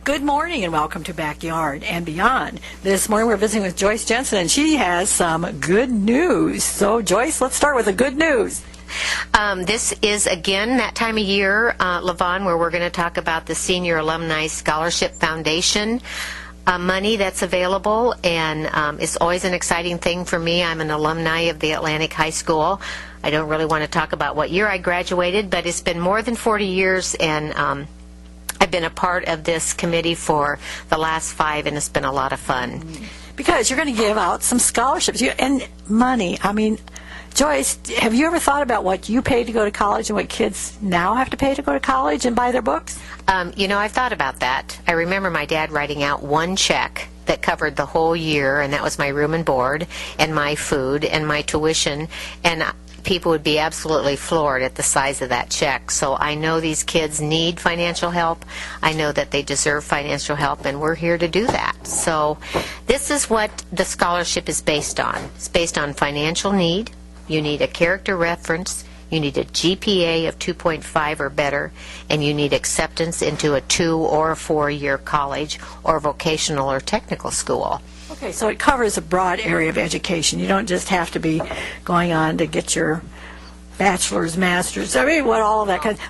Good morning and welcome to Backyard and Beyond. This morning we're visiting with Joyce Jensen and she has some good news. So Joyce, let's start with the good news. This is again that time of year, Lavon, where we're going to talk about the Senior Alumni Scholarship Foundation money that's available, and it's always an exciting thing for me. I'm an alumni of the Atlantic High School. I don't really want to talk about what year I graduated, but it's been more than 40 years, and I've been a part of this committee for the last 5, and it's been a lot of fun. Because you're going to give out some scholarships and money. I mean, Joyce, have you ever thought about what you paid to go to college and what kids now have to pay to go to college and buy their books? I've thought about that. I remember my dad writing out one check that covered the whole year, and that was my room and board and my food and my tuition, and people would be absolutely floored at the size of that check. So I know these kids need financial help. I know that they deserve financial help, and we're here to do that. So this is what the scholarship is based on. It's based on financial need. You need a character reference. You need a GPA of 2.5 or better, and you need acceptance into a 2 or a 4-year college or vocational or technical school. Okay, so it covers a broad area of education. You don't just have to be going on to get your bachelor's, master's, I mean, what all of that kind of,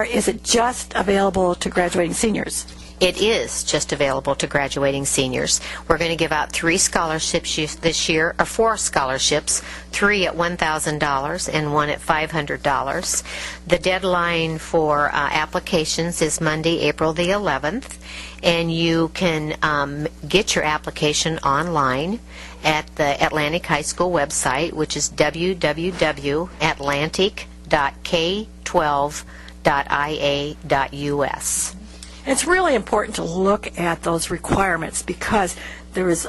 is it just available to graduating seniors? It is just available to graduating seniors. We're going to give out 3 scholarships this year, or 4 scholarships, 3 at $1,000 and 1 at $500. The deadline for applications is Monday, April the 11th, and you can get your application online at the Atlantic High School website, which is www.atlantic.k12.ia.us. It's really important to look at those requirements because there is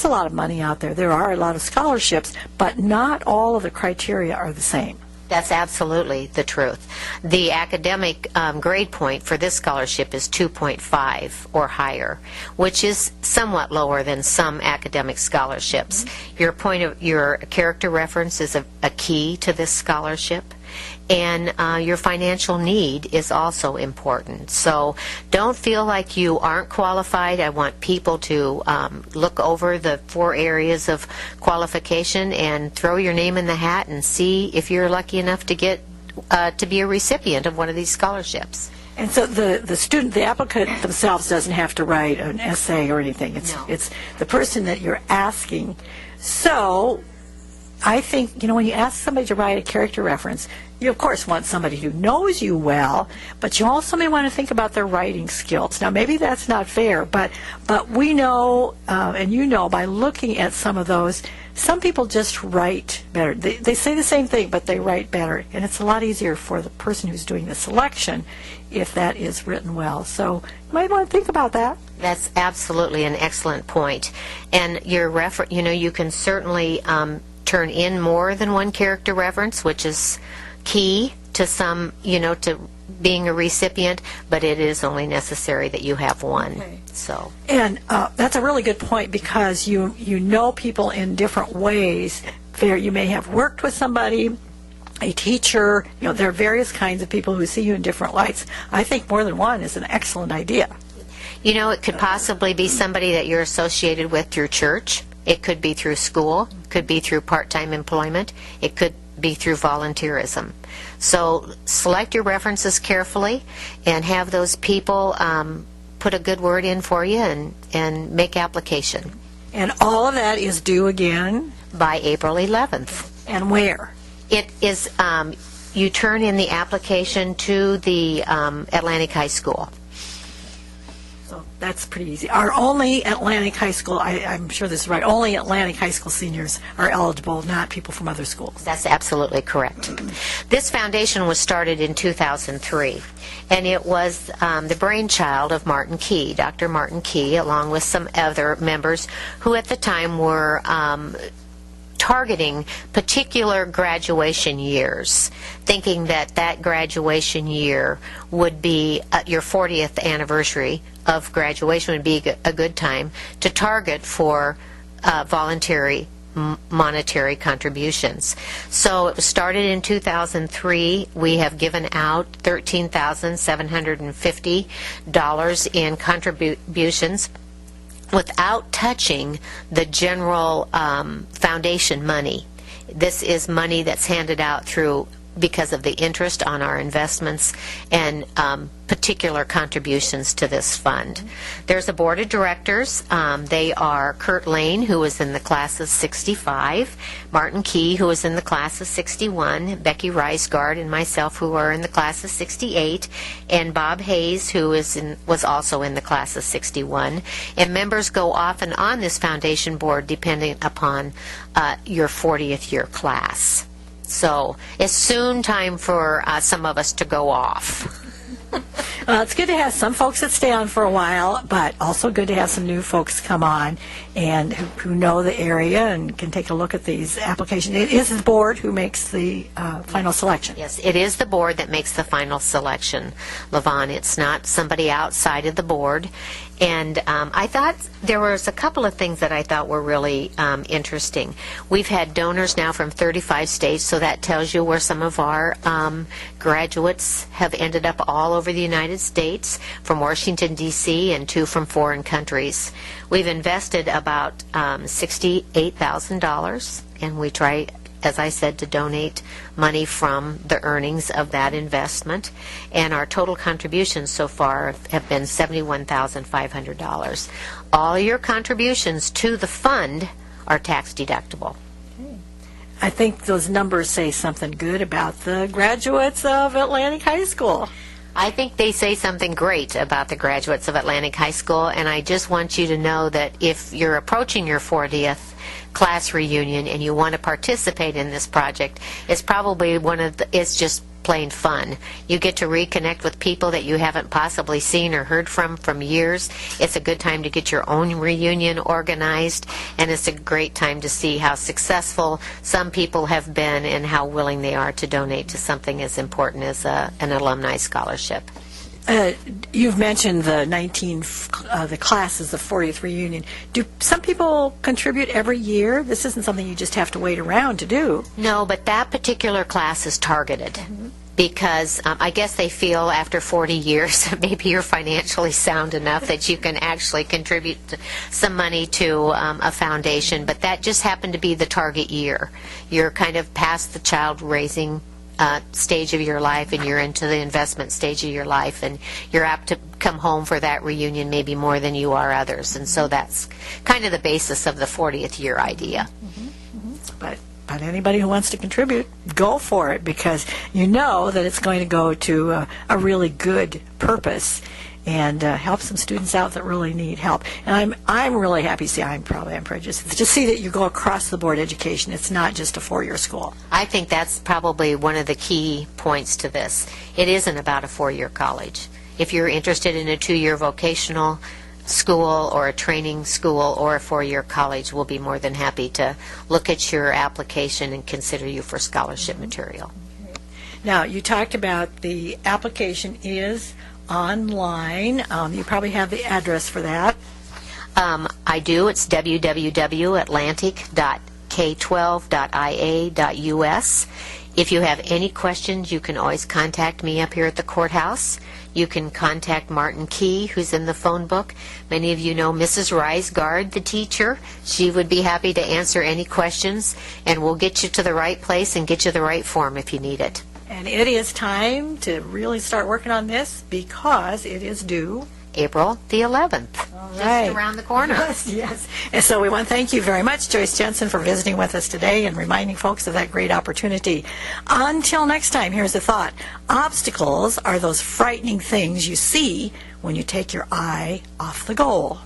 a lot of money out there. There are a lot of scholarships, but not all of the criteria are the same. That's absolutely the truth. The academic grade point for this scholarship is 2.5 or higher, which is somewhat lower than some academic scholarships. Mm-hmm. Your character reference is a key to this scholarship. And your financial need is also important. So don't feel like you aren't qualified. I want people to look over the 4 areas of qualification and throw your name in the hat and see if you're lucky enough to get to be a recipient of one of these scholarships. And so the applicant themselves doesn't have to write an essay or anything. It's the person that you're asking. So I think, when you ask somebody to write a character reference, you of course want somebody who knows you well, but you also may want to think about their writing skills. Now maybe that's not fair, but we know, and by looking at some of those, some people just write better. They say the same thing, but they write better, and it's a lot easier for the person who's doing the selection if that is written well. So you might want to think about that. That's absolutely an excellent point. And your you can certainly turn in more than one character reference, which is key to some, to being a recipient, but it is only necessary that you have one. Okay. So. And that's a really good point because you know people in different ways. You may have worked with somebody, a teacher, there are various kinds of people who see you in different lights. I think more than one is an excellent idea. It could possibly be somebody that you're associated with through church. It could be through school, could be through part-time employment, it could be through volunteerism. So select your references carefully and have those people put a good word in for you and make application. And all of that is due again? By April 11th. And where? It is, you turn in the application to the Atlantic High School. So that's pretty easy. Our only Atlantic High School, I'm sure this is right, only Atlantic High School seniors are eligible, not people from other schools. That's absolutely correct. This foundation was started in 2003, and it was the brainchild of Martin Key, Dr. Martin Key, along with some other members who at the time were targeting particular graduation years, thinking that graduation year would be your 40th anniversary of graduation would be a good time to target for voluntary monetary contributions. So it was started in 2003. We have given out $13,750 in contributions without touching the general foundation money. This is money that's handed out through because of the interest on our investments and particular contributions to this fund. There's a board of directors. They are Kurt Lane, who was in the class of 65, Martin Key, who was in the class of 61, Becky Reisgard and myself, who are in the class of 68, and Bob Hayes, who was also in the class of 61. And members go off and on this foundation board depending upon your 40th year class. So it's soon time for some of us to go off. Well, it's good to have some folks that stay on for a while, but also good to have some new folks come on and who know the area and can take a look at these applications. It is the board who makes the final selection. Yes, it is the board that makes the final selection, Lavon. It's not somebody outside of the board. And I thought there was a couple of things that I thought were really interesting. We've had donors now from 35 states, so that tells you where some of our graduates have ended up all over the United States, from Washington, D.C., and 2 from foreign countries. We've invested about $68,000, and we try, as I said, to donate money from the earnings of that investment. And our total contributions so far have been $71,500. All your contributions to the fund are tax deductible. I think those numbers say something good about the graduates of Atlantic High School. I think they say something great about the graduates of Atlantic High School, and I just want you to know that if you're approaching your 40th class reunion and you want to participate in this project, it's probably it's just plain fun. You get to reconnect with people that you haven't possibly seen or heard from years. It's a good time to get your own reunion organized, and it's a great time to see how successful some people have been and how willing they are to donate to something as important as an alumni scholarship. You've mentioned the the classes, the 40th reunion. Do some people contribute every year? This isn't something you just have to wait around to do. No, but that particular class is targeted. Because I guess they feel after 40 years that maybe you're financially sound enough that you can actually contribute some money to a foundation. But that just happened to be the target year. You're kind of past the child raising stage of your life, and you're into the investment stage of your life, and you're apt to come home for that reunion maybe more than you are others. And so that's kind of the basis of the 40th year idea. But anybody who wants to contribute, go for it, because you know that it's going to go to a really good purpose and help some students out that really need help. And I'm really happy. See, I'm prejudiced. To see that you go across the board education. It's not just a 4-year school. I think that's probably one of the key points to this. It isn't about a 4-year college. If you're interested in a 2-year vocational school or a training school or a 4-year college, we'll be more than happy to look at your application and consider you for scholarship material. Now, you talked about the application is online. You probably have the address for that. I do. It's www.atlantic.k12.ia.us. If you have any questions, you can always contact me up here at the courthouse. You can contact Martin Key, who's in the phone book. Many of you know Mrs. Reisgard, the teacher. She would be happy to answer any questions, and we'll get you to the right place and get you the right form if you need it. And it is time to really start working on this because it is due April the 11th. All right. Just around the corner. Yes. And so we want to thank you very much, Joyce Jensen, for visiting with us today and reminding folks of that great opportunity. Until next time, here's a thought. Obstacles are those frightening things you see when you take your eye off the goal.